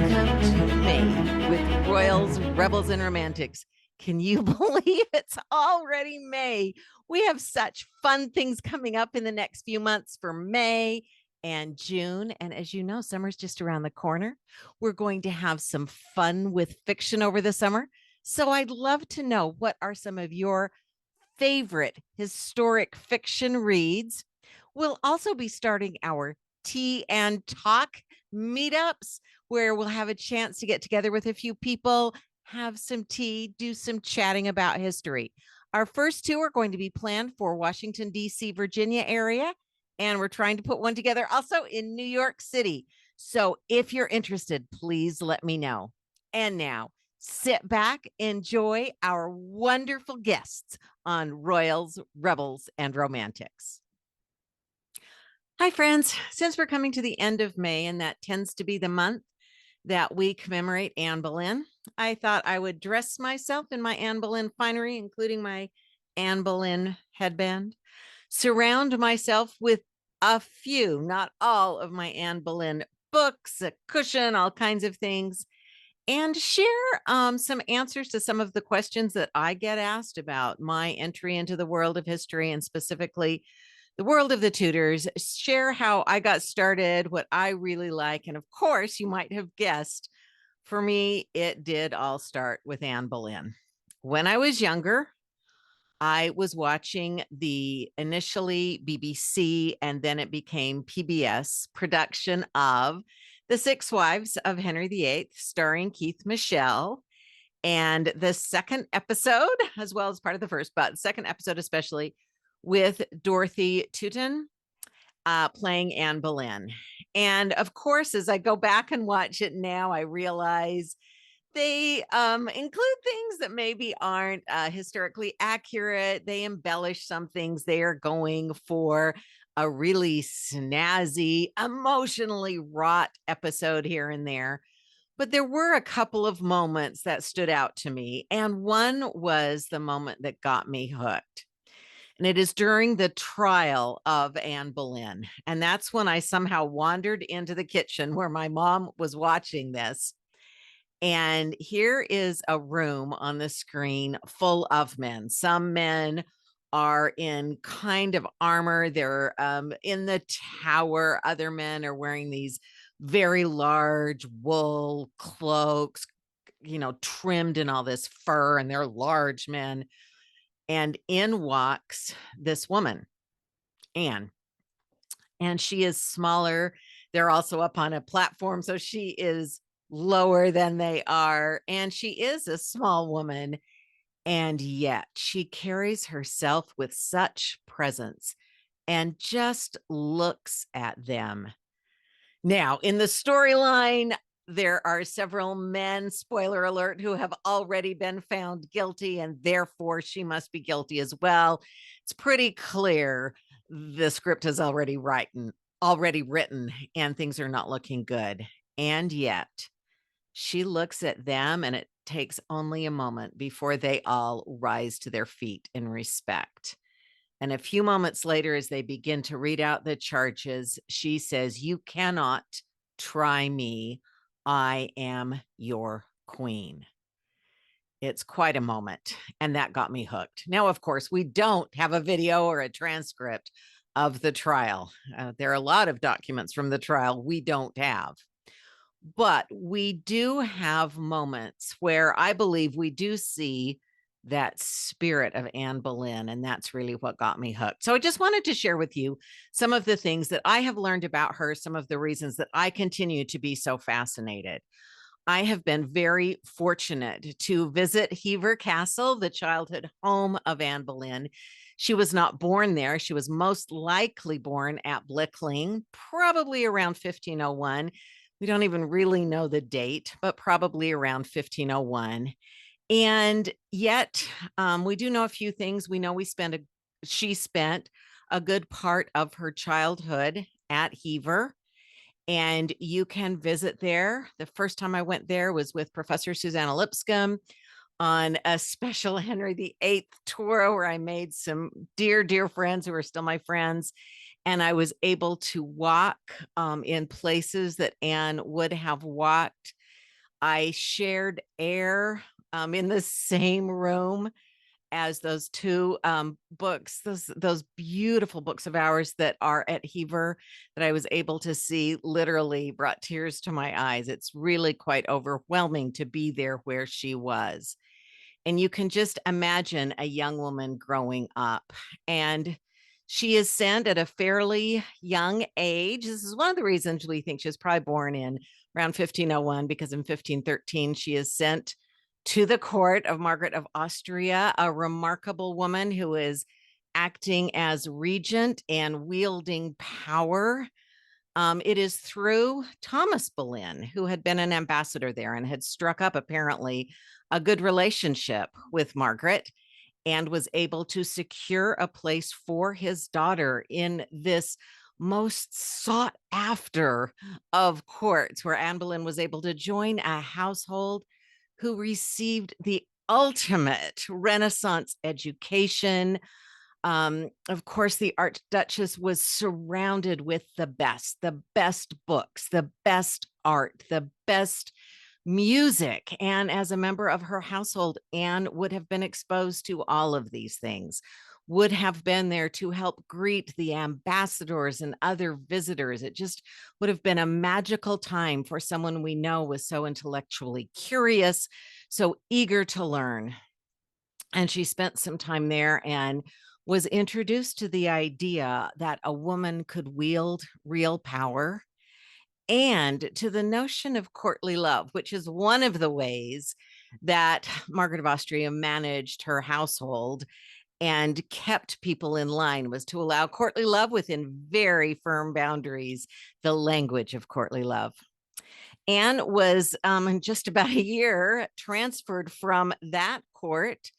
Welcome to May with Royals, Rebels, and Romantics. Can you believe it's already May? We have such fun things coming up in the next few months for May and June. And as you know, summer's just around the corner. We're going to have some fun with fiction over the summer. So I'd love to know, what are some of your favorite historic fiction reads? We'll also be starting our tea and talk meetups where we'll have a chance to get together with a few people, have some tea, do some chatting about history. Our first two are going to be planned for Washington, D.C., Virginia area, and we're trying to put one together also in New York City. So if you're interested, please let me know. And now, sit back, enjoy our wonderful guests on Royals, Rebels, and Romantics. Hi, friends. Since we're coming to the end of May, and that tends to be the month that we commemorate Anne Boleyn, I thought I would dress myself in my Anne Boleyn finery, including my Anne Boleyn headband, surround myself with a few, not all, of my Anne Boleyn books, a cushion, all kinds of things, and share some answers to some of the questions that I get asked about my entry into the world of history, and specifically the world of the Tudors, share how I got started, what I really like. And of course, you might have guessed, for me, it did all start with Anne Boleyn. When I was younger, I was watching the initially BBC and then it became PBS production of The Six Wives of Henry VIII, starring Keith Michelle. And the second episode, as well as part of the first, but second episode especially, with Dorothy Tutton playing Anne Boleyn. And of course, as I go back and watch it now, I realize they include things that maybe aren't historically accurate. They embellish some things. They are going for a really snazzy, emotionally wrought episode here and there. But there were a couple of moments that stood out to me. And one was the moment that got me hooked. And it is during the trial of Anne Boleyn. And that's when I somehow wandered into the kitchen where my mom was watching this. And here is a room on the screen full of men. Some men are in kind of armor. They're in the tower. Other men are wearing these very large wool cloaks, trimmed in all this fur, and they're large men. And in walks this woman, Anne, and she is smaller. They're also up on a platform, so she is lower than they are, and she is a small woman, and yet she carries herself with such presence and just looks at them. Now, in the storyline, there are several men, spoiler alert, who have already been found guilty, and therefore she must be guilty as well. It's pretty clear the script is already written, and things are not looking good. And yet she looks at them, and it takes only a moment before they all rise to their feet in respect. And a few moments later, as they begin to read out the charges, she says, "You cannot try me. I am your queen." It's quite a moment, and that got me hooked. Now, of course, we don't have a video or a transcript of the trial. There are a lot of documents from the trial we don't have. But we do have moments where I believe we do see that spirit of Anne Boleyn, and that's really what got me hooked. So I just wanted to share with you some of the things that I have learned about her, some of the reasons that I continue to be so fascinated. I have been very fortunate to visit Hever Castle, the childhood home of Anne Boleyn. She was not born there. She was most likely born at Blickling, probably around 1501. We don't even really know the date, but probably around 1501. And yet we do know a few things. We know she spent a good part of her childhood at Hever, and you can visit there. The first time I went there was with Professor Susanna Lipscomb on a special Henry VIII tour where I made some dear, dear friends who are still my friends. And I was able to walk in places that Anne would have walked. I shared air in the same room as those two books, those beautiful books of ours that are at Hever that I was able to see, literally brought tears to my eyes. It's really quite overwhelming to be there where she was. And you can just imagine a young woman growing up. And she is sent at a fairly young age. This is one of the reasons we think she was probably born in around 1501, because in 1513 she is sent to the court of Margaret of Austria, a remarkable woman who is acting as regent and wielding power. It is through Thomas Boleyn, who had been an ambassador there and had struck up apparently a good relationship with Margaret, and was able to secure a place for his daughter in this most sought after of courts, where Anne Boleyn was able to join a household who received the ultimate Renaissance education. Of course, the Archduchess was surrounded with the best books, the best art, the best music. And as a member of her household, Anne would have been exposed to all of these things, would have been there to help greet the ambassadors and other visitors. It just would have been a magical time for someone we know was so intellectually curious, so eager to learn. And she spent some time there and was introduced to the idea that a woman could wield real power, and to the notion of courtly love, which is one of the ways that Margaret of Austria managed her household and kept people in line, was to allow courtly love within very firm boundaries, the language of courtly love. Anne was in just about a year transferred from that court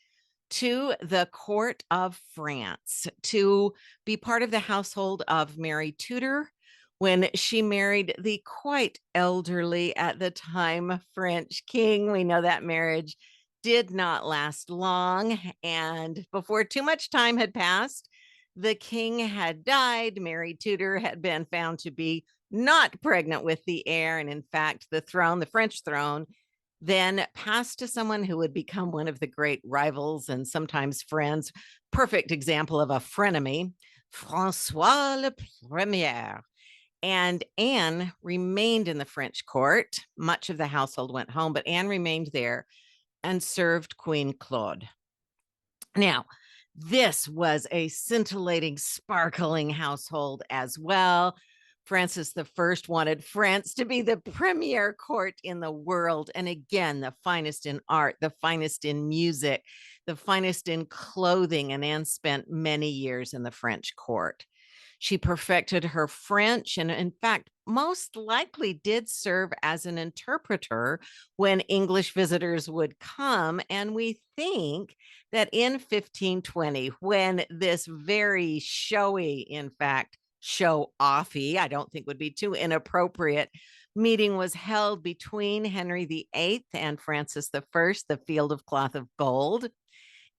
to the court of France to be part of the household of Mary Tudor, when she married the quite elderly at the time French king. We know that marriage did not last long. And before too much time had passed, the king had died. Mary Tudor had been found to be not pregnant with the heir. And in fact, the throne, the French throne, then passed to someone who would become one of the great rivals and sometimes friends. Perfect example of a frenemy, Francois le Premier. And Anne remained in the French court. Much of the household went home, but Anne remained there and served Queen Claude. Now, this was a scintillating, sparkling household as well. Francis I wanted France to be the premier court in the world. And again, the finest in art, the finest in music, the finest in clothing. And Anne spent many years in the French court. She perfected her French and, in fact, most likely did serve as an interpreter when English visitors would come. And we think that in 1520, when this very showy, in fact, show-offy, I don't think would be too inappropriate, meeting was held between Henry VIII and Francis I, the Field of Cloth of Gold.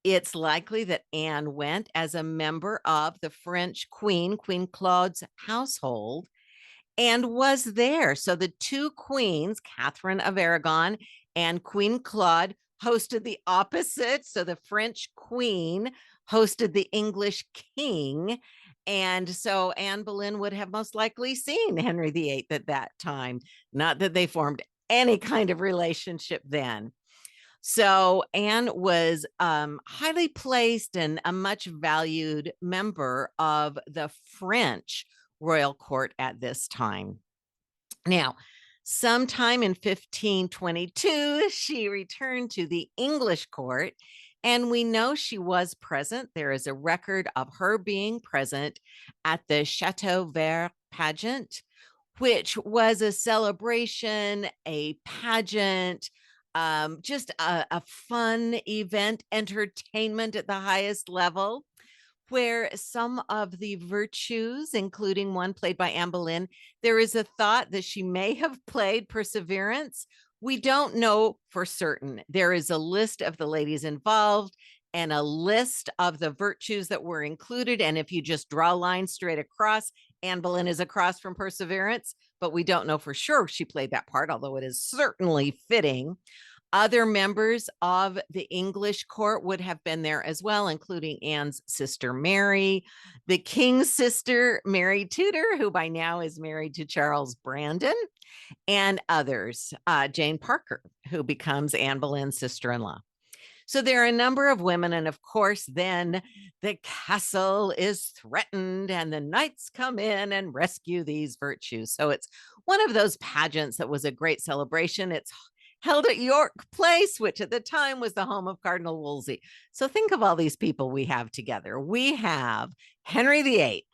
It's likely that Anne went as a member of the French Queen Claude's household, and was there. So the two queens, Catherine of Aragon and Queen Claude, hosted the opposite. So the French queen hosted the English king. And so Anne Boleyn would have most likely seen Henry VIII at that time. Not that they formed any kind of relationship then. So Anne was highly placed and a much valued member of the French royal court at this time. Now, sometime in 1522, she returned to the English court, and we know she was present. There is a record of her being present at the Chateau Vert pageant, which was a celebration, a pageant, just a fun event, entertainment at the highest level, where some of the virtues, including one played by Anne Boleyn, there is a thought that she may have played perseverance. We don't know for certain. There is a list of the ladies involved and a list of the virtues that were included. And if you just draw lines straight across, Anne Boleyn is across from Perseverance, but we don't know for sure she played that part, although it is certainly fitting. Other members of the English court would have been there as well, including Anne's sister Mary, the king's sister Mary Tudor, who by now is married to Charles Brandon, and others, Jane Parker, who becomes Anne Boleyn's sister-in-law. So there are a number of women, and of course, then the castle is threatened, and the knights come in and rescue these virtues. So it's one of those pageants that was a great celebration. It's held at York Place, which at the time was the home of Cardinal Wolsey. So think of all these people we have together. We have Henry VIII,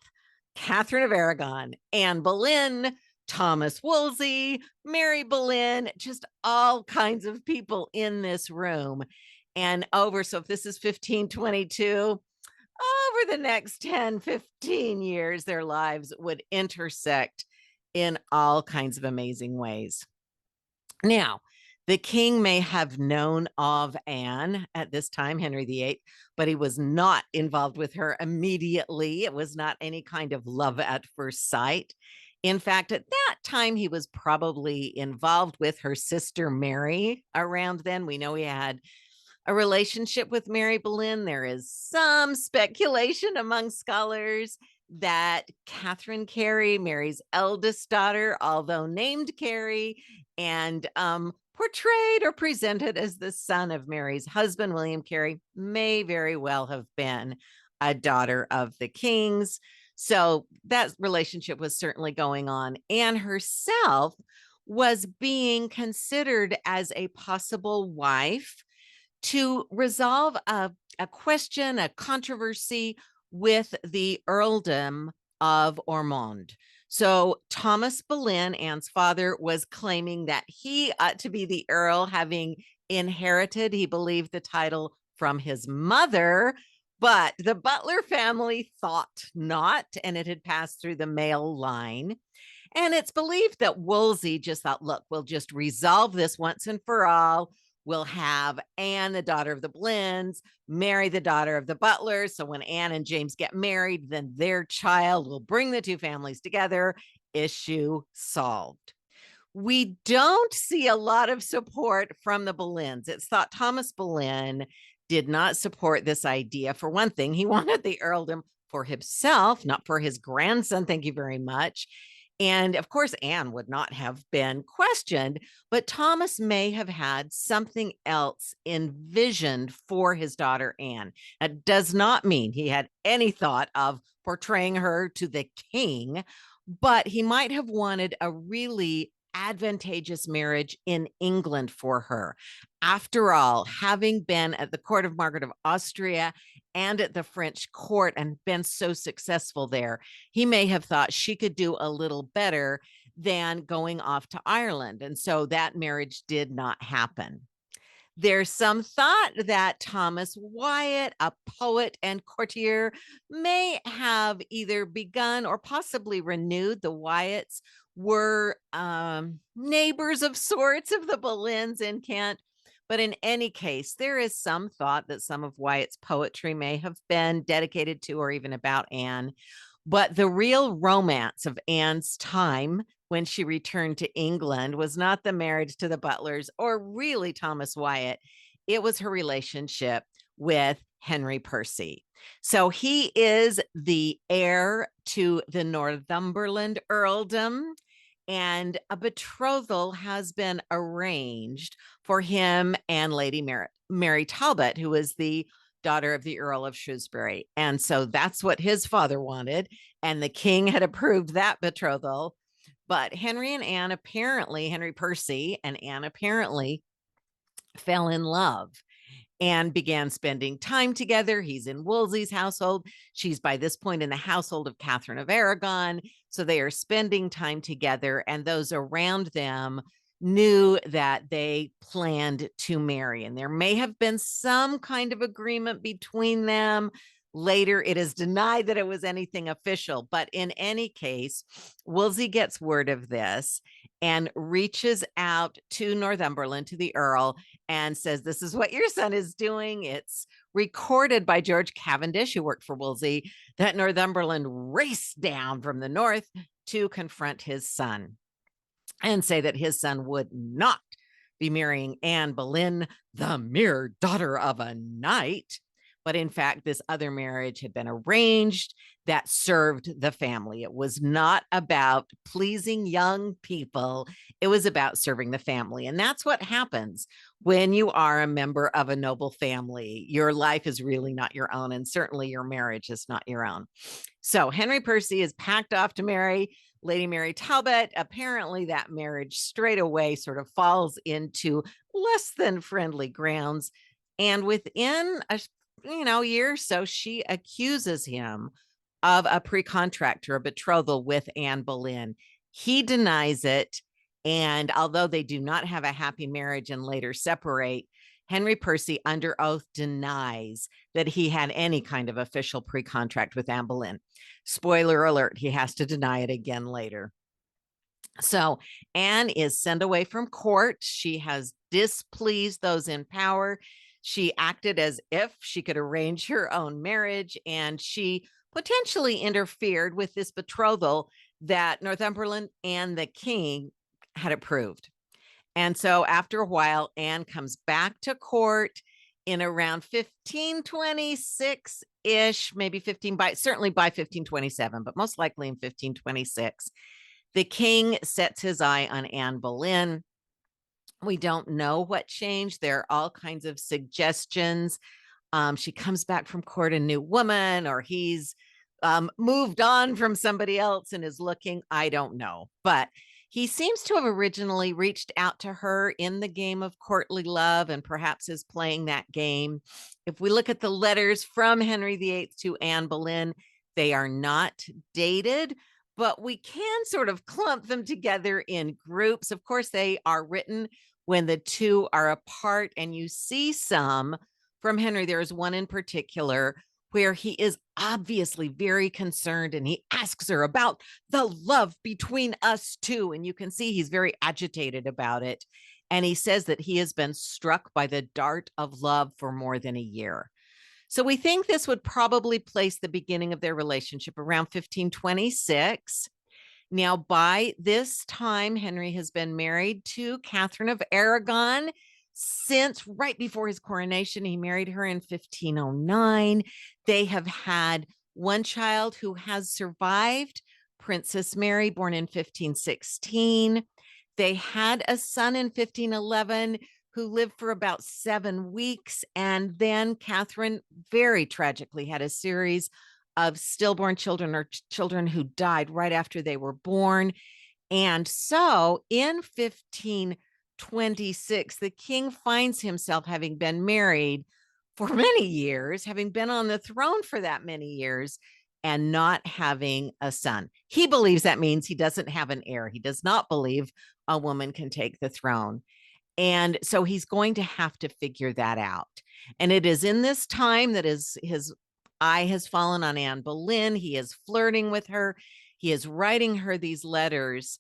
Catherine of Aragon, Anne Boleyn, Thomas Wolsey, Mary Boleyn, just all kinds of people in this room. And so if this is 1522, over the next 10, 15 years, their lives would intersect in all kinds of amazing ways. Now, the king may have known of Anne at this time, Henry VIII, but he was not involved with her immediately. It was not any kind of love at first sight. In fact, at that time, he was probably involved with her sister Mary around then. We know he had a relationship with Mary Boleyn. There is some speculation among scholars that Catherine Carey, Mary's eldest daughter, although named Carey, and portrayed or presented as the son of Mary's husband, William Carey, may very well have been a daughter of the king's. So that relationship was certainly going on. Anne herself was being considered as a possible wife to resolve a question, a controversy with the earldom of Ormond. So Thomas Boleyn, Anne's father, was claiming that he ought to be the earl, having inherited, he believed, the title from his mother, but the Butler family thought not, and it had passed through the male line. And it's believed that Wolsey just thought, look, we'll just resolve this once and for all. We'll have Anne, the daughter of the Boleyns, marry the daughter of the Butlers. So when Anne and James get married, then their child will bring the two families together. Issue solved. We don't see a lot of support from the Boleyns. It's thought Thomas Boleyn did not support this idea. For one thing, he wanted the earldom for himself, not for his grandson. Thank you very much. And of course, Anne would not have been questioned, but Thomas may have had something else envisioned for his daughter Anne. That does not mean he had any thought of portraying her to the king, but he might have wanted a really advantageous marriage in England for her. After all, having been at the court of Margaret of Austria and at the French court and been so successful there, he may have thought she could do a little better than going off to Ireland. And so that marriage did not happen. There's some thought that Thomas Wyatt, a poet and courtier, may have either begun or possibly renewed. The Wyatts were neighbors of sorts of the Boleyns in Kent. But in any case, there is some thought that some of Wyatt's poetry may have been dedicated to or even about Anne. But the real romance of Anne's time when she returned to England was not the marriage to the Butlers or really Thomas Wyatt. It was her relationship with Henry Percy. So he is the heir to the Northumberland earldom, and a betrothal has been arranged for him and Lady Mary Talbot, who is the daughter of the Earl of Shrewsbury. And so that's what his father wanted. And the king had approved that betrothal. But Henry Percy and Anne apparently fell in love and began spending time together. He's in Wolsey's household. She's by this point in the household of Catherine of Aragon. So they are spending time together, and those around them knew that they planned to marry. And there may have been some kind of agreement between them. Later, it is denied that it was anything official. But in any case, Wolsey gets word of this and reaches out to Northumberland, to the Earl, and says, this is what your son is doing. It's recorded by George Cavendish, who worked for Wolsey, that Northumberland raced down from the north to confront his son and say that his son would not be marrying Anne Boleyn, the mere daughter of a knight. But in fact, this other marriage had been arranged that served the family. It was not about pleasing young people. It was about serving the family. And that's what happens when you are a member of a noble family. Your life is really not your own, and certainly your marriage is not your own. So Henry Percy is packed off to marry Lady Mary Talbot. Apparently that marriage straight away sort of falls into less than friendly grounds. And within a year or so, she accuses him of a pre-contract or a betrothal with Anne Boleyn. He denies it. And although they do not have a happy marriage and later separate, Henry Percy under oath denies that he had any kind of official pre-contract with Anne Boleyn. Spoiler alert, he has to deny it again later. So Anne is sent away from court. She has displeased those in power. She acted as if she could arrange her own marriage, and she potentially interfered with this betrothal that Northumberland and the king had approved. And so after a while, Anne comes back to court in around 1526-ish, maybe certainly by 1527, but most likely in 1526. The king sets his eye on Anne Boleyn. We don't know what changed. There are all kinds of suggestions. She comes back from court a new woman, or he's moved on from somebody else and is looking. I don't know. But he seems to have originally reached out to her in the game of courtly love and perhaps is playing that game. If we look at the letters from Henry VIII to Anne Boleyn, they are not dated, but we can sort of clump them together in groups. Of course, they are written when the two are apart, and you see some from Henry. There is one in particular where he is obviously very concerned, and he asks her about the love between us two. And you can see he's very agitated about it. And he says that he has been struck by the dart of love for more than a year. So we think this would probably place the beginning of their relationship around 1526. Now, by this time, Henry has been married to Catherine of Aragon since right before his coronation. He married her in 1509. They have had one child who has survived, Princess Mary, born in 1516. They had a son in 1511 who lived for about 7 weeks. And then Catherine very tragically had a series of stillborn children, or children who died right after they were born. And so in 1526, the king finds himself having been married for many years, having been on the throne for that many years, and not having a son. He believes that means he doesn't have an heir. He does not believe a woman can take the throne. And so he's going to have to figure that out. And it is in this time that his eye has fallen on Anne Boleyn. He is flirting with her. He is writing her these letters.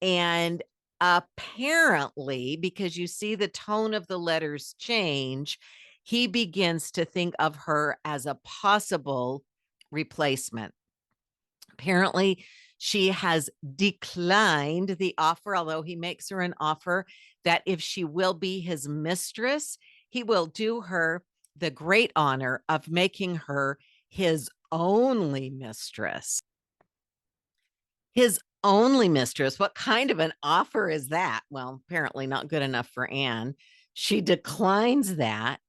And apparently, because you see the tone of the letters change, he begins to think of her as a possible replacement. Apparently, she has declined the offer, although he makes her an offer that if she will be his mistress, he will do her the great honor of making her his only mistress. His only mistress. What kind of an offer is that? Well, apparently not good enough for Anne. She declines that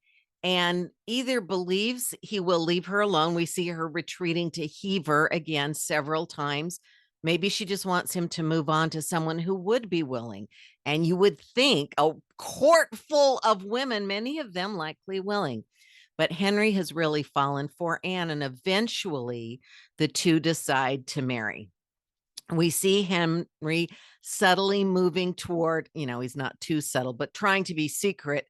and either believes he will leave her alone. We see her retreating to Hever again several times. Maybe she just wants him to move on to someone who would be willing. And you would think a court full of women, many of them likely willing. But Henry has really fallen for Anne, and eventually the two decide to marry. We see Henry subtly moving toward, he's not too subtle, but trying to be secret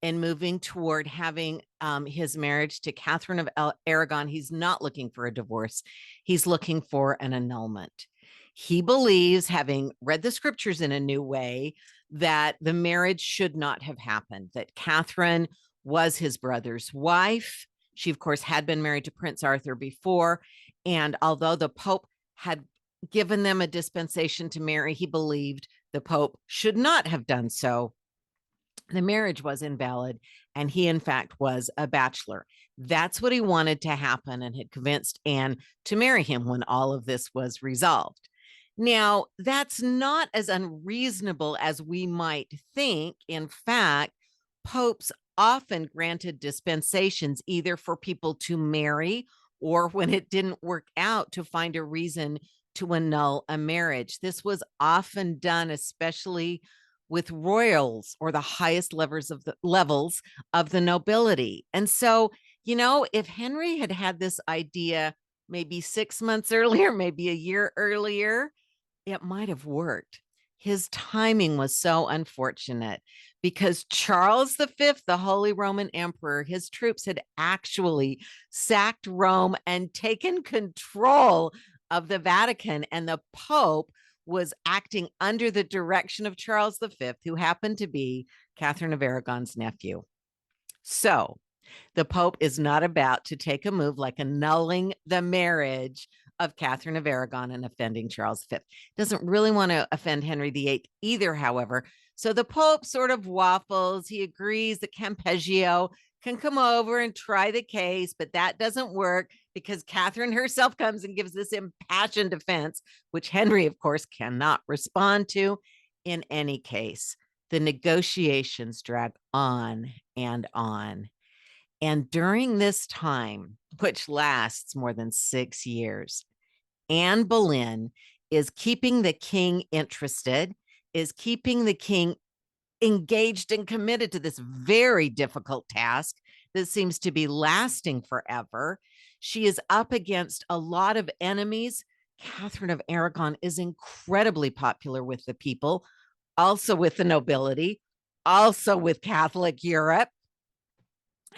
and moving toward having his marriage to Catherine of Aragon. He's not looking for a divorce. He's looking for an annulment. He believes, having read the scriptures in a new way, that the marriage should not have happened, that Catherine was his brother's wife, She, of course, had been married to Prince Arthur before. And although the Pope had given them a dispensation to marry, he believed the Pope should not have done so. The marriage was invalid, and he, in fact, was a bachelor. That's what he wanted to happen and had convinced Anne to marry him when all of this was resolved. Now, that's not as unreasonable as we might think. In fact, popes often granted dispensations either for people to marry or when it didn't work out to find a reason to annul a marriage. This was often done, especially with royals or the highest levels of the nobility. And so, if Henry had had this idea maybe 6 months earlier, maybe a year earlier, it might have worked. His timing was so unfortunate because Charles V, the Holy Roman Emperor, his troops had actually sacked Rome and taken control of the Vatican, and the Pope was acting under the direction of Charles V, who happened to be Catherine of Aragon's nephew. So the Pope is not about to take a move like annulling the marriage of Catherine of Aragon and offending Charles V. Doesn't really want to offend Henry VIII either, however. So the Pope sort of waffles. He agrees that Campeggio can come over and try the case, but that doesn't work because Catherine herself comes and gives this impassioned defense, which Henry, of course, cannot respond to. In any case, the negotiations drag on and on. And during this time, which lasts more than 6 years, Anne Boleyn is keeping the king interested, is keeping the king engaged and committed to this very difficult task that seems to be lasting forever. She is up against a lot of enemies. Catherine of Aragon is incredibly popular with the people, also with the nobility, also with Catholic Europe.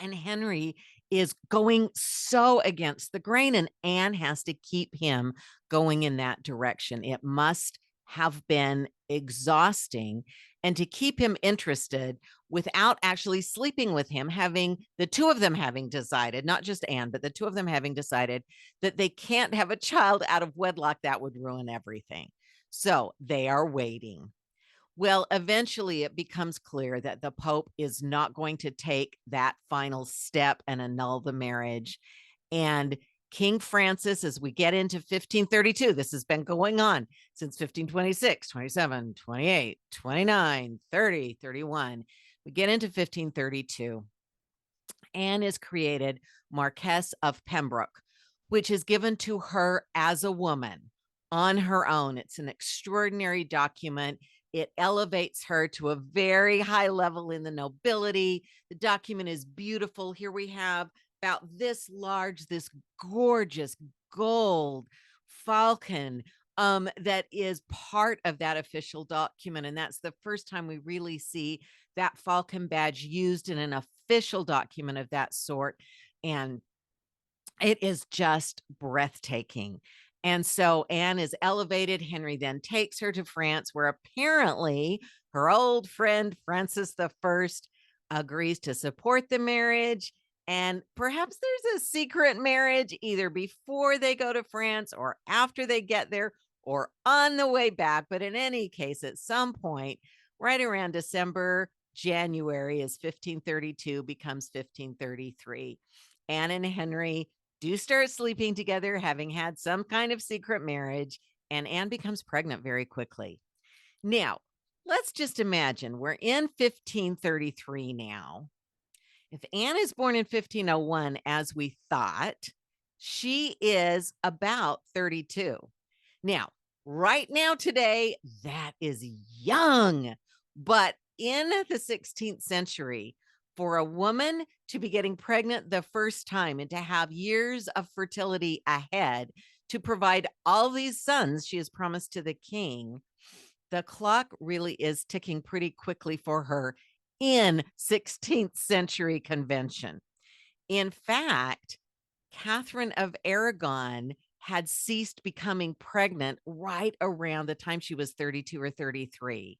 And Henry is going so against the grain, and Anne has to keep him going in that direction. It must have been exhausting. And to keep him interested without actually sleeping with him, the two of them having decided, not just Anne, but the two of them having decided that they can't have a child out of wedlock, that would ruin everything. So they are waiting. Well, eventually it becomes clear that the Pope is not going to take that final step and annul the marriage. And King Francis, as we get into 1532, this has been going on since 1526, 27, 28, 29, 30, 31. We get into 1532. Anne is created Marquess of Pembroke, which is given to her as a woman on her own. It's an extraordinary document. It elevates her to a very high level in the nobility. The document is beautiful. Here we have about this large, this gorgeous gold falcon that is part of that official document. And that's the first time we really see that falcon badge used in an official document of that sort. And it is just breathtaking. And so Anne is elevated. Henry then takes her to France, where apparently her old friend Francis I agrees to support the marriage. And perhaps there's a secret marriage either before they go to France or after they get there or on the way back. But in any case, at some point, right around December, January is 1532, becomes 1533. Anne and Henry do start sleeping together, having had some kind of secret marriage, and Anne becomes pregnant very quickly. Now, let's just imagine we're in 1533 now. If Anne is born in 1501, as we thought, she is about 32. Now, right now, today, that is young. But in the 16th century, for a woman to be getting pregnant the first time and to have years of fertility ahead to provide all these sons she has promised to the king, the clock really is ticking pretty quickly for her in 16th century convention. In fact, Catherine of Aragon had ceased becoming pregnant right around the time she was 32 or 33.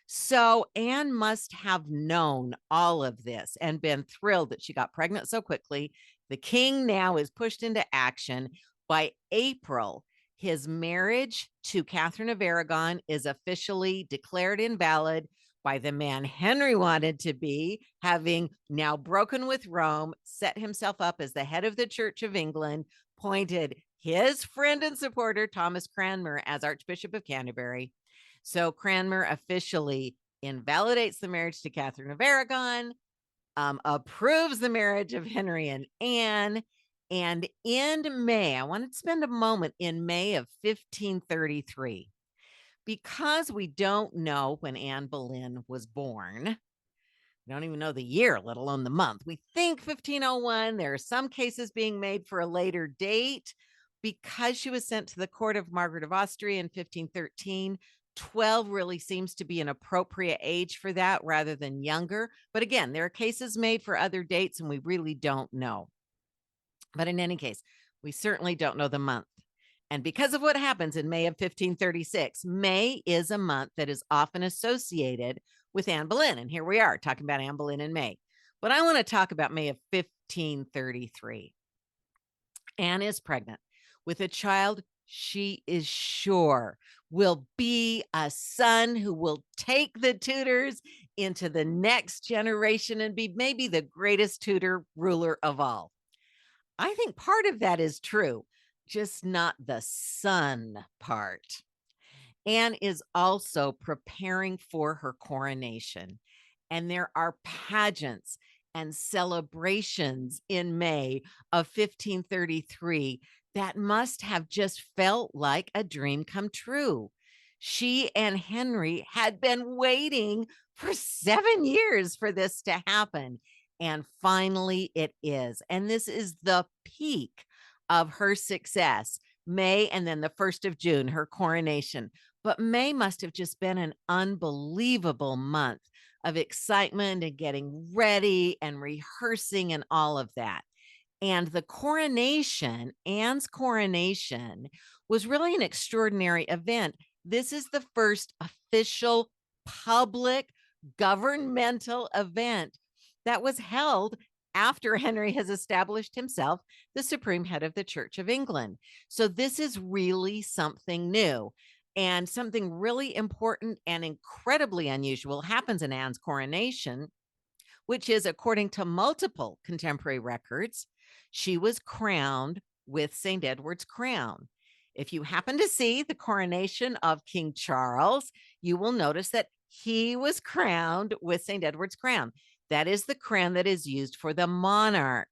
So Anne must have known all of this and been thrilled that she got pregnant so quickly The king now is pushed into action. By April, his marriage to Catherine of Aragon is officially declared invalid by the man Henry wanted to be, having now broken with Rome, set himself up as the head of the Church of England, appointed his friend and supporter, Thomas Cranmer, as Archbishop of Canterbury. So Cranmer officially invalidates the marriage to Catherine of Aragon, approves the marriage of Henry and Anne. And in May, I wanted to spend a moment in May of 1533, because we don't know when Anne Boleyn was born. We don't even know the year, let alone the month. We think 1501. There are some cases being made for a later date. Because she was sent to the court of Margaret of Austria in 1513, 12 really seems to be an appropriate age for that rather than younger. But again, there are cases made for other dates and we really don't know. But in any case, we certainly don't know the month. And because of what happens in May of 1536, May is a month that is often associated with Anne Boleyn. And here we are talking about Anne Boleyn in May. But I want to talk about May of 1533. Anne is pregnant with a child she is sure will be a son who will take the Tudors into the next generation and be maybe the greatest Tudor ruler of all. I think part of that is true, just not the son part. Anne is also preparing for her coronation, and there are pageants and celebrations in May of 1533 that must have just felt like a dream come true. She and Henry had been waiting for 7 years for this to happen. And finally it is. And this is the peak of her success. May, and then the 1st of June, her coronation. But May must have just been an unbelievable month of excitement and getting ready and rehearsing and all of that. And the coronation, Anne's coronation, was really an extraordinary event. This is the first official public governmental event that was held after Henry has established himself the supreme head of the Church of England. So this is really something new. And something really important and incredibly unusual happens in Anne's coronation, which is, according to multiple contemporary records, she was crowned with St. Edward's crown. If you happen to see the coronation of King Charles, you will notice that he was crowned with St. Edward's crown. That is the crown that is used for the monarch,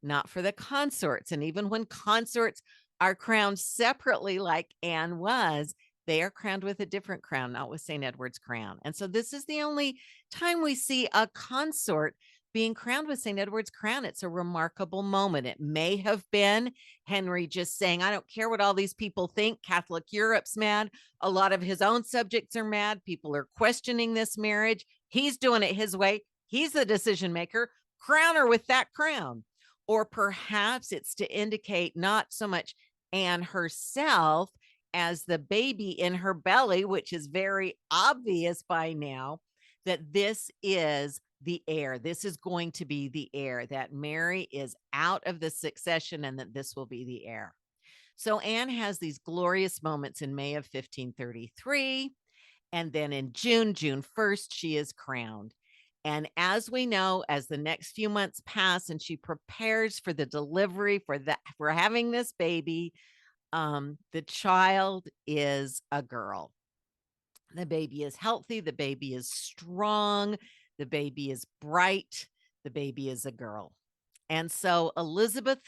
not for the consorts. And even when consorts are crowned separately, like Anne was, they are crowned with a different crown, not with St. Edward's crown. And so this is the only time we see a consort being crowned with St. Edward's crown. It's a remarkable moment. It may have been Henry just saying, I don't care what all these people think. Catholic Europe's mad. A lot of his own subjects are mad. People are questioning this marriage. He's doing it his way. He's the decision maker. Crown her with that crown. Or perhaps it's to indicate not so much Anne herself as the baby in her belly, which is very obvious by now, that this is the heir. This is going to be the heir, that Mary is out of the succession and that this will be the heir. So Anne has these glorious moments in May of 1533. And then in June 1st, she is crowned. And as we know, as the next few months pass and she prepares for the delivery, for having this baby, the child is a girl. The baby is healthy. The baby is strong. The baby is bright. The baby is a girl. And so Elizabeth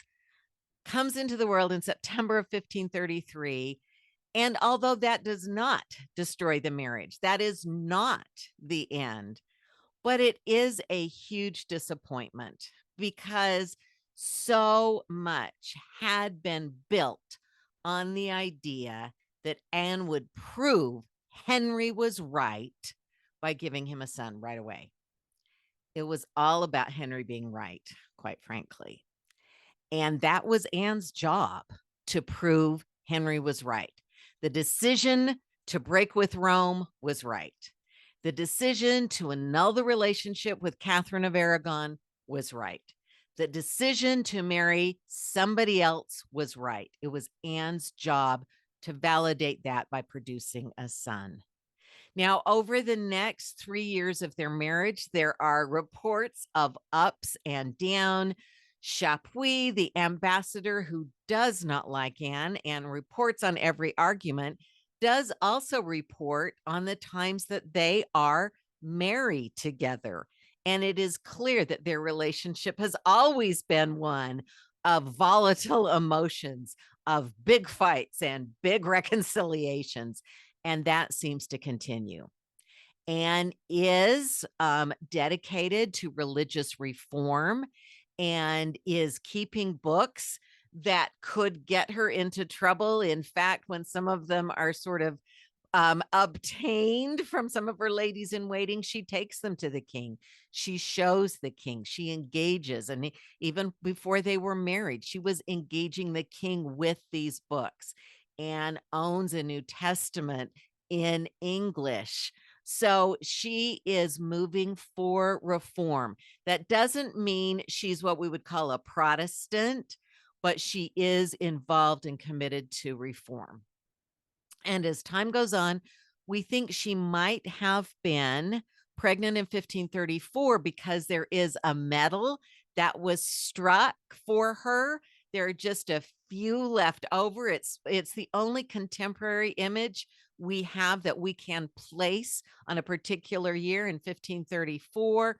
comes into the world in September of 1533. And although that does not destroy the marriage, that is not the end, but it is a huge disappointment because so much had been built on the idea that Anne would prove Henry was right by giving him a son right away. It was all about Henry being right, quite frankly. And that was Anne's job, to prove Henry was right. The decision to break with Rome was right. The decision to annul the relationship with Catherine of Aragon was right. The decision to marry somebody else was right. It was Anne's job to validate that by producing a son. Now, over the next 3 years of their marriage, there are reports of ups and down. Chapuis, the ambassador who does not like Anne and reports on every argument, does also report on the times that they are married together. And it is clear that their relationship has always been one of volatile emotions, of big fights and big reconciliations. And that seems to continue. Anne is dedicated to religious reform and is keeping books that could get her into trouble. In fact, when some of them are sort of obtained from some of her ladies in waiting, she takes them to the king. She shows the king, she engages. And even before they were married, she was engaging the king with these books and owns a New Testament in English. So she is moving for reform. That doesn't mean she's what we would call a Protestant, but she is involved and committed to reform. And as time goes on, we think she might have been pregnant in 1534 because there is a medal that was struck for her. There are just a few left over. It's the only contemporary image we have that we can place on a particular year in 1534.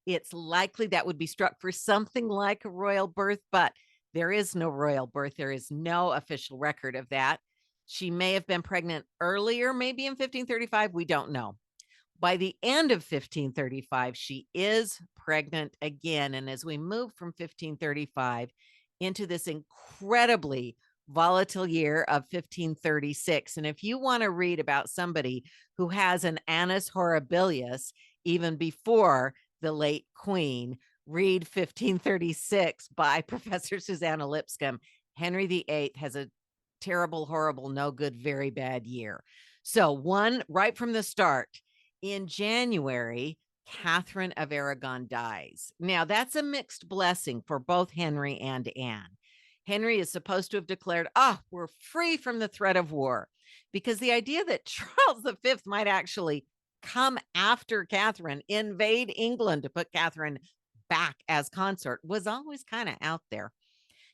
It's likely that would be struck for something like a royal birth, but there is no royal birth. There is no official record of that. She may have been pregnant earlier, maybe in 1535. We don't know. By the end of 1535, she is pregnant again. And as we move from 1535 into this incredibly volatile year of 1536, and if you want to read about somebody who has an annus horribilis even before the late queen, read 1536 by Professor Susanna Lipscomb. Henry VIII has a terrible, horrible, no good, very bad year. So one right from the start, in January, Catherine of Aragon dies. Now, that's a mixed blessing for both Henry and Anne. Henry is supposed to have declared, we're free from the threat of war, because the idea that Charles V might actually come after Catherine, invade England to put Catherine back as consort was always kind of out there.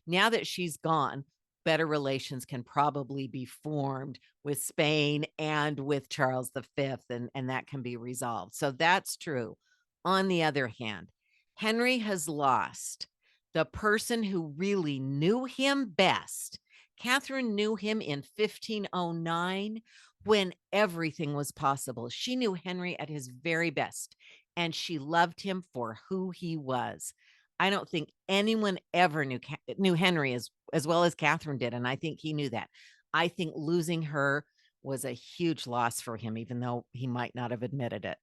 Now that she's gone, better relations can probably be formed with Spain and with Charles V, and that can be resolved. So that's true. On the other hand, Henry has lost the person who really knew him best. Catherine knew him in 1509 when everything was possible. She knew Henry at his very best, and she loved him for who he was. I don't think anyone ever knew Henry as well as Catherine did, and I think he knew that. I think losing her was a huge loss for him, even though he might not have admitted it.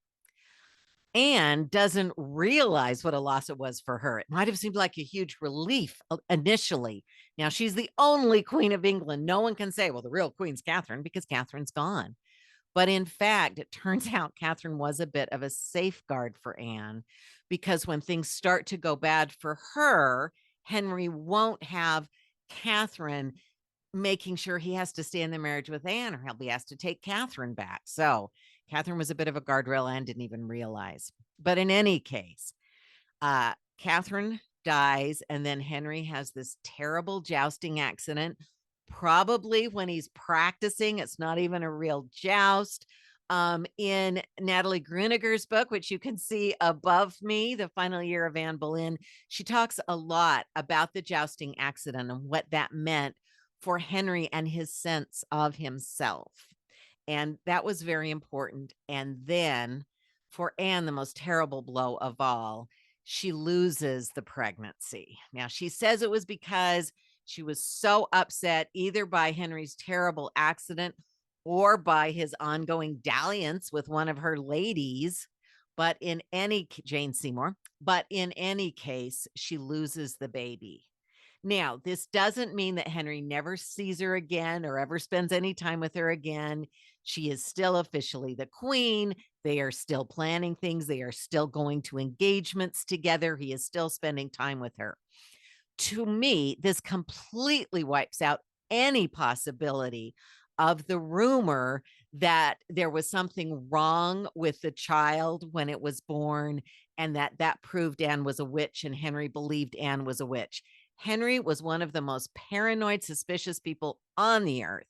Anne doesn't realize what a loss it was for her. It might have seemed like a huge relief initially. Now, she's the only queen of England. No one can say, well, the real queen's Catherine, because Catherine's gone. But in fact, it turns out Catherine was a bit of a safeguard for Anne, because when things start to go bad for her, Henry won't have Catherine making sure he has to stay in the marriage with Anne, or he'll be asked to take Catherine back. So Catherine was a bit of a guardrail and didn't even realize. But in any case, Catherine dies, and then Henry has this terrible jousting accident. Probably when he's practicing, it's not even a real joust. In Natalie Grueniger's book, which you can see above me, The Final Year of Anne Boleyn, she talks a lot about the jousting accident and what that meant for Henry and his sense of himself. And that was very important. And then for Anne, the most terrible blow of all, she loses the pregnancy. Now, she says it was because she was so upset either by Henry's terrible accident or by his ongoing dalliance with one of her ladies. But in any Jane Seymour, but in any case, she loses the baby. Now, this doesn't mean that Henry never sees her again or ever spends any time with her again. She is still officially the queen. They are still planning things. They are still going to engagements together. He is still spending time with her. To me, this completely wipes out any possibility of the rumor that there was something wrong with the child when it was born, and that proved Anne was a witch and Henry believed Anne was a witch. Henry was one of the most paranoid, suspicious people on the earth.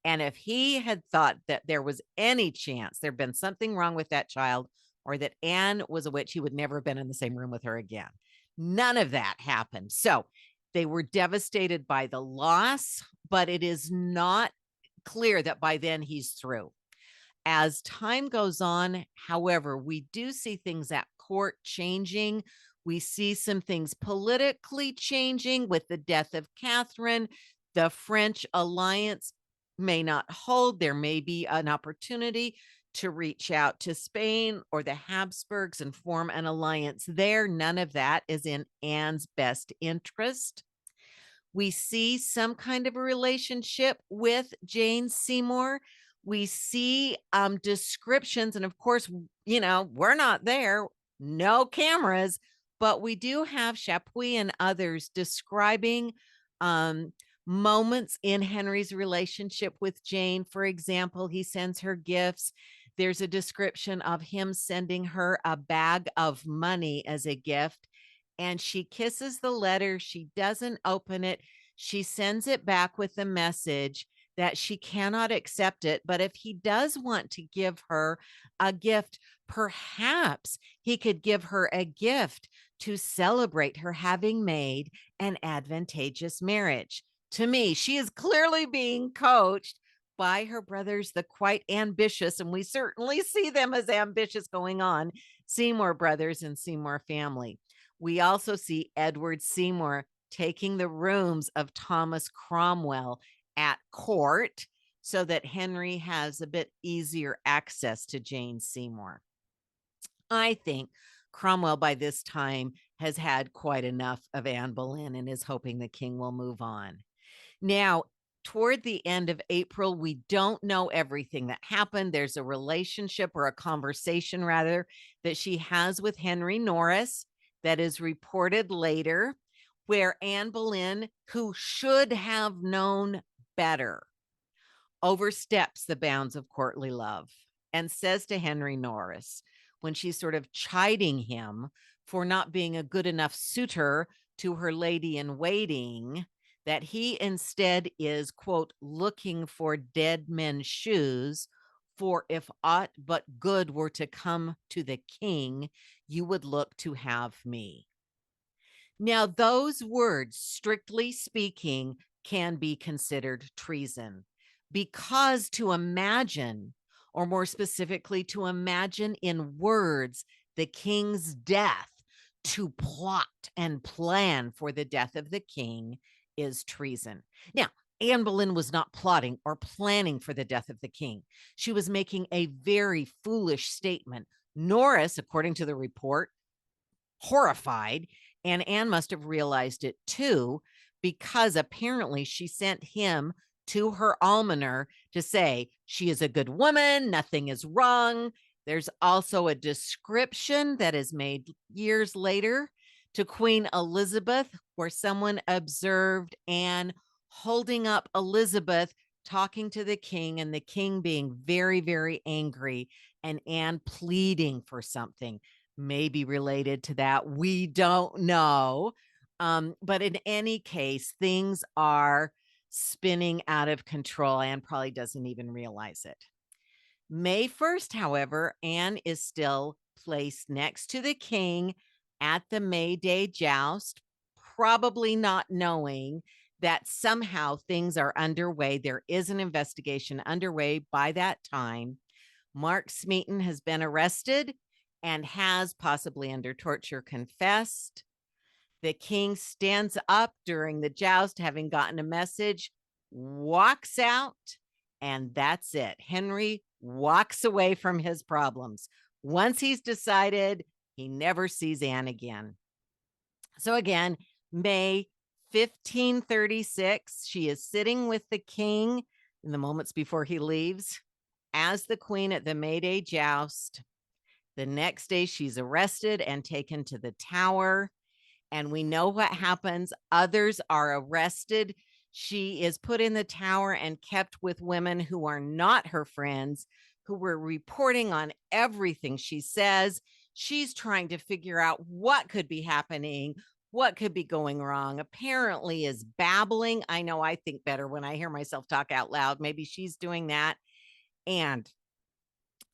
And if he had thought that there was any chance there'd been something wrong with that child or that Anne was a witch, he would never have been in the same room with her again. None of that happened. So they were devastated by the loss, but it is not clear that by then he's through. As time goes on, however, we do see things at court changing. We see some things politically changing with the death of Catherine. The French alliance may not hold. There may be an opportunity to reach out to Spain or the Habsburgs and form an alliance there. None of that is in Anne's best interest. We see some kind of a relationship with Jane Seymour. We see descriptions, and of course, we're not there, no cameras, but we do have Chapuis and others describing moments in Henry's relationship with Jane. For example, he sends her gifts. There's a description of him sending her a bag of money as a gift, and she kisses the letter. She doesn't open it. She sends it back with the message that she cannot accept it. But if he does want to give her a gift, perhaps he could give her a gift to celebrate her having made an advantageous marriage. To me, she is clearly being coached by her brothers, the quite ambitious, and we certainly see them as ambitious going on, Seymour brothers and Seymour family. We also see Edward Seymour taking the rooms of Thomas Cromwell at court so that Henry has a bit easier access to Jane Seymour. I think Cromwell by this time has had quite enough of Anne Boleyn and is hoping the king will move on. Now, toward the end of April, we don't know everything that happened. There's a relationship or a conversation, rather, that she has with Henry Norris that is reported later, where Anne Boleyn, who should have known better, oversteps the bounds of courtly love and says to Henry Norris, when she's sort of chiding him for not being a good enough suitor to her lady in waiting, that he instead is, quote, looking for dead men's shoes, for if aught but good were to come to the king, you would look to have me. Now, those words, strictly speaking, can be considered treason, because to imagine, or more specifically, to imagine in words the king's death, to plot and plan for the death of the king, is treason. Now, Anne Boleyn was not plotting or planning for the death of the king. She was making a very foolish statement. Norris, according to the report, horrified, and Anne must have realized it too, because apparently she sent him to her almoner to say she is a good woman, nothing is wrong. There's also a description that is made years later to Queen Elizabeth, where someone observed Anne holding up Elizabeth talking to the king, and the king being very, very angry, and Anne pleading for something, maybe related to that. We don't know. But in any case, things are spinning out of control. Anne probably doesn't even realize it. May 1st, however, Anne is still placed next to the king at the May Day joust, probably not knowing that somehow things are underway. There is an investigation underway by that time. Mark Smeaton has been arrested and has, possibly under torture, confessed. The king stands up during the joust, having gotten a message, walks out, and that's it. Henry walks away from his problems. Once he's decided, he never sees Anne again. So again, May 1536, she is sitting with the king in the moments before he leaves as the queen at the May Day joust. The next day, she's arrested and taken to the Tower. And we know what happens. Others are arrested. She is put in the Tower and kept with women who are not her friends, who were reporting on everything she says. She's trying to figure out what could be happening, what could be going wrong. Apparently is babbling. I know I think better when I hear myself talk out loud. Maybe she's doing that. And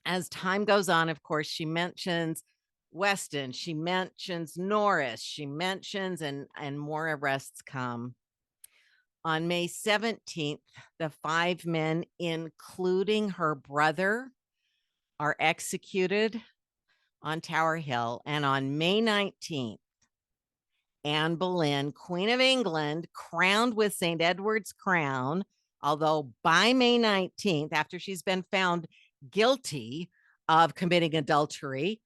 as time goes on, of course, she mentions Weston, she mentions Norris, she mentions, and more arrests come. On May 17th, the 5 men, including her brother, are executed on Tower Hill. And on May 19th, Anne Boleyn, Queen of England, crowned with St. Edward's crown, although by May 19th, after she's been found guilty of committing adultery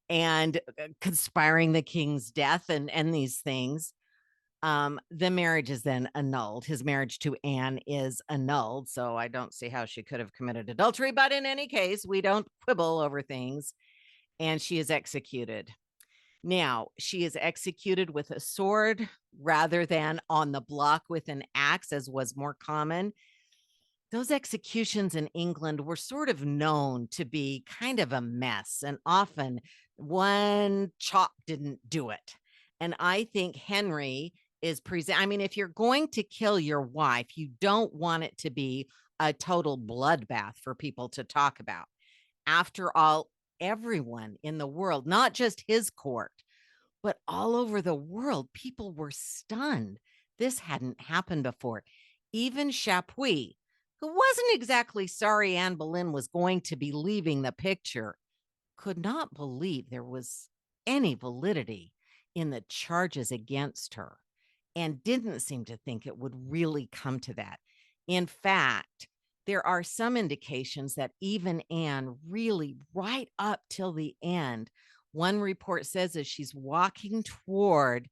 and conspiring the king's death and these things, the marriage is then annulled. His marriage to Anne is annulled. So I don't see how she could have committed adultery. But in any case, we don't quibble over things. And she is executed. Now, she is executed with a sword rather than on the block with an axe, as was more common. Those executions in England were sort of known to be kind of a mess, and often one chop didn't do it. And I think Henry is I mean, if you're going to kill your wife, you don't want it to be a total bloodbath for people to talk about. After all, everyone in the world, not just his court, but all over the world, people were stunned. This hadn't happened before. Even Chapuis, who wasn't exactly sorry Anne Boleyn was going to be leaving the picture, could not believe there was any validity in the charges against her and didn't seem to think it would really come to that. In fact, there are some indications that even Anne really, right up till the end, one report says as she's walking toward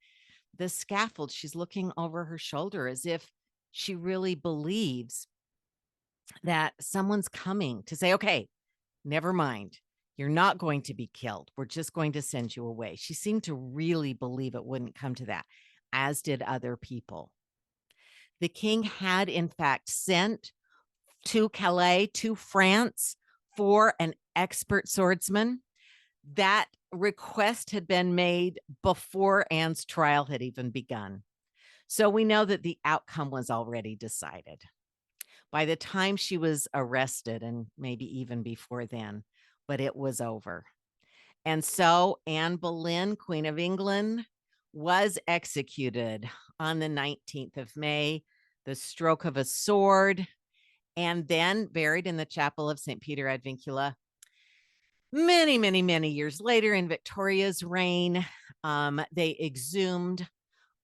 the scaffold, she's looking over her shoulder as if she really believes that someone's coming to say, okay, never mind. You're not going to be killed. We're just going to send you away. She seemed to really believe it wouldn't come to that, as did other people. The king had, in fact, sent to Calais, to France, for an expert swordsman. That request had been made before Anne's trial had even begun. So we know that the outcome was already decided. By the time she was arrested, and maybe even before then, but it was over. And so Anne Boleyn, Queen of England, was executed on the 19th of May, the stroke of a sword, and then buried in the chapel of St. Peter ad Vincula. Many, many, many years later, in Victoria's reign, they exhumed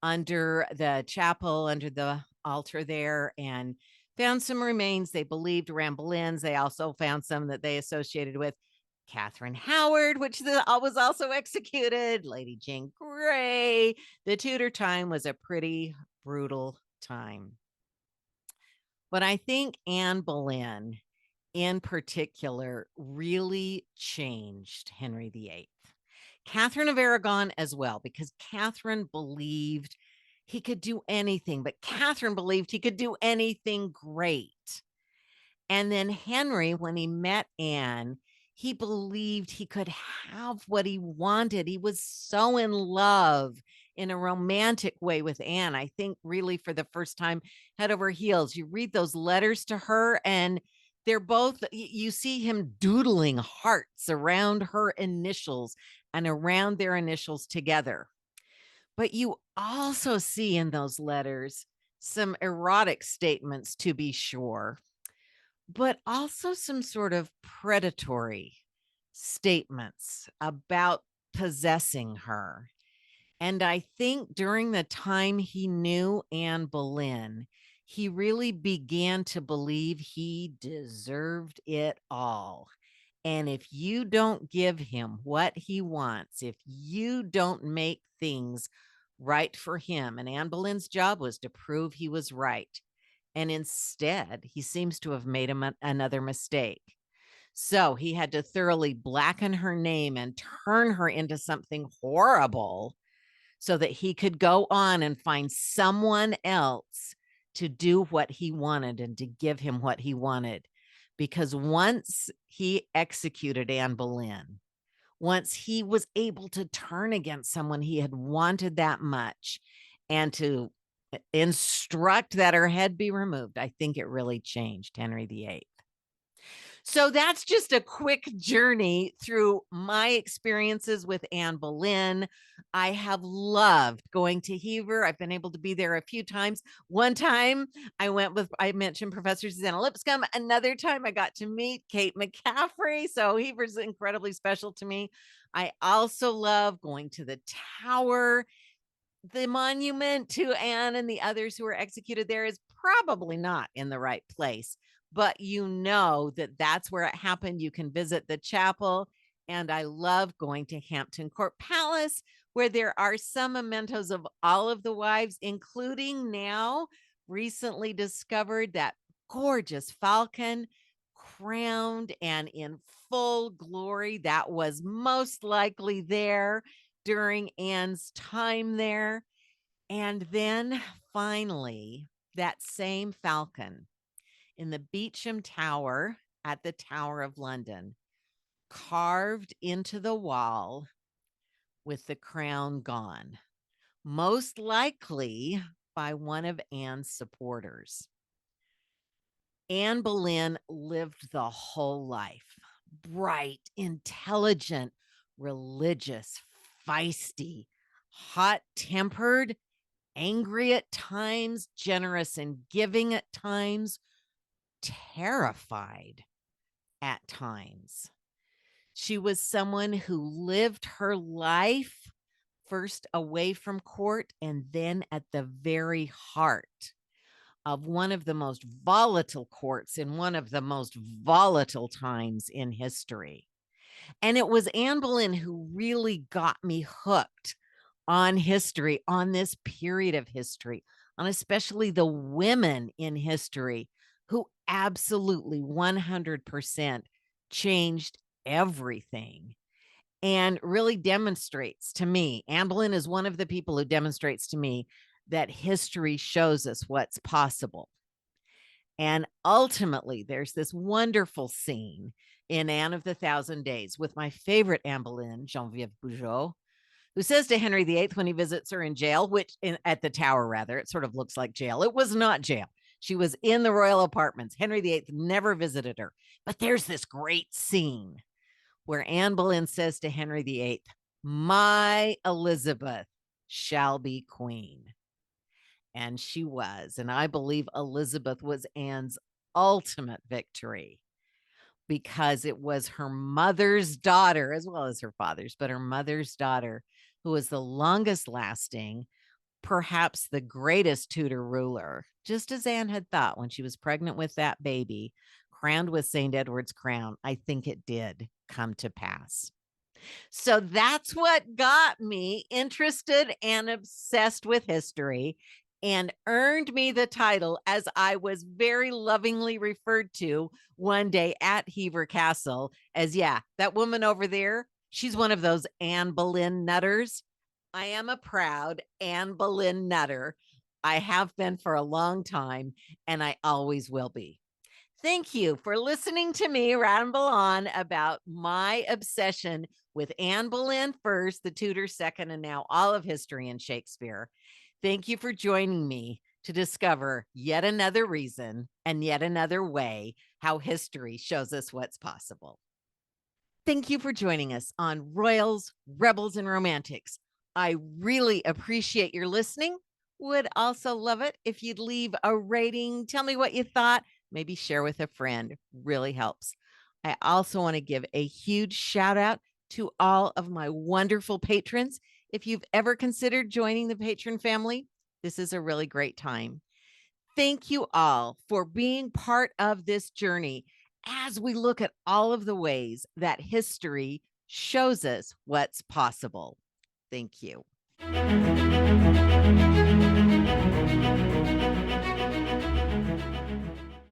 under the chapel, under the altar there, and found some remains they believed were Anne Boleyn's. They also found some that they associated with Catherine Howard, which was also executed, Lady Jane Grey. The Tudor time was a pretty brutal time. But I think Anne Boleyn in particular really changed Henry VIII. Catherine of Aragon as well, because Catherine believed he could do anything, but Catherine believed he could do anything great. And then Henry, when he met Anne, he believed he could have what he wanted. He was so in love in a romantic way with Anne. I think really for the first time, head over heels. You read those letters to her and they're both, you see him doodling hearts around her initials and around their initials together. But you also see in those letters some erotic statements, to be sure, but also some sort of predatory statements about possessing her. And I think during the time he knew Anne Boleyn, he really began to believe he deserved it all. And if you don't give him what he wants, if you don't make things right for him, and Anne Boleyn's job was to prove he was right. And instead, he seems to have made another mistake. So he had to thoroughly blacken her name and turn her into something horrible so that he could go on and find someone else to do what he wanted and to give him what he wanted. Because once he executed Anne Boleyn, once he was able to turn against someone he had wanted that much and to instruct that her head be removed, I think it really changed Henry VIII. So that's just a quick journey through my experiences with Anne Boleyn. I have loved going to Hever. I've been able to be there a few times. One time I mentioned Professor Susanna Lipscomb. Another time I got to meet Kate McCaffrey. So Hever's incredibly special to me. I also love going to the Tower. The monument to Anne and the others who were executed there is probably not in the right place, but you know that that's where it happened. You can visit the chapel. And I love going to Hampton Court Palace, where there are some mementos of all of the wives, including now recently discovered that gorgeous falcon crowned and in full glory that was most likely there during Anne's time there. And then finally, that same falcon in the Beauchamp Tower at the Tower of London, carved into the wall with the crown gone, most likely by one of Anne's supporters. Anne Boleyn lived the whole life, bright, intelligent, religious, feisty, hot-tempered, angry at times, generous and giving at times, terrified at times. She was someone who lived her life first away from court and then at the very heart of one of the most volatile courts in one of the most volatile times in history. And it was Anne Boleyn who really got me hooked on history, on this period of history, on especially the women in history who absolutely 100% changed everything and really demonstrates to me. Anne Boleyn is one of the people who demonstrates to me that history shows us what's possible. And ultimately, there's this wonderful scene in Anne of the Thousand Days with my favorite Anne Boleyn, Geneviève Bujold, who says to Henry VIII when he visits her in jail, at the Tower, rather, it sort of looks like jail. It was not jail. She was in the royal apartments. Henry VIII never visited her. But there's this great scene where Anne Boleyn says to Henry VIII, "My Elizabeth shall be queen." And she was. And I believe Elizabeth was Anne's ultimate victory because it was her mother's daughter, as well as her father's, but her mother's daughter, who was the longest lasting, perhaps the greatest Tudor ruler, just as Anne had thought when she was pregnant with that baby, crowned with St. Edward's crown. I think it did come to pass. So that's what got me interested and obsessed with history and earned me the title, as I was very lovingly referred to one day at Hever Castle, as, yeah, that woman over there, she's one of those Anne Boleyn nutters. I am a proud Anne Boleyn nutter. I have been for a long time, and I always will be. Thank you for listening to me ramble on about my obsession with Anne Boleyn first, the Tudors second, and now all of history and Shakespeare. Thank you for joining me to discover yet another reason and yet another way how history shows us what's possible. Thank you for joining us on Royals, Rebels, and Romantics. I really appreciate your listening. Would also love it if you'd leave a rating. Tell me what you thought. Maybe share with a friend. Really helps. I also want to give a huge shout out to all of my wonderful patrons. If you've ever considered joining the patron family, this is a really great time. Thank you all for being part of this journey as we look at all of the ways that history shows us what's possible. Thank you.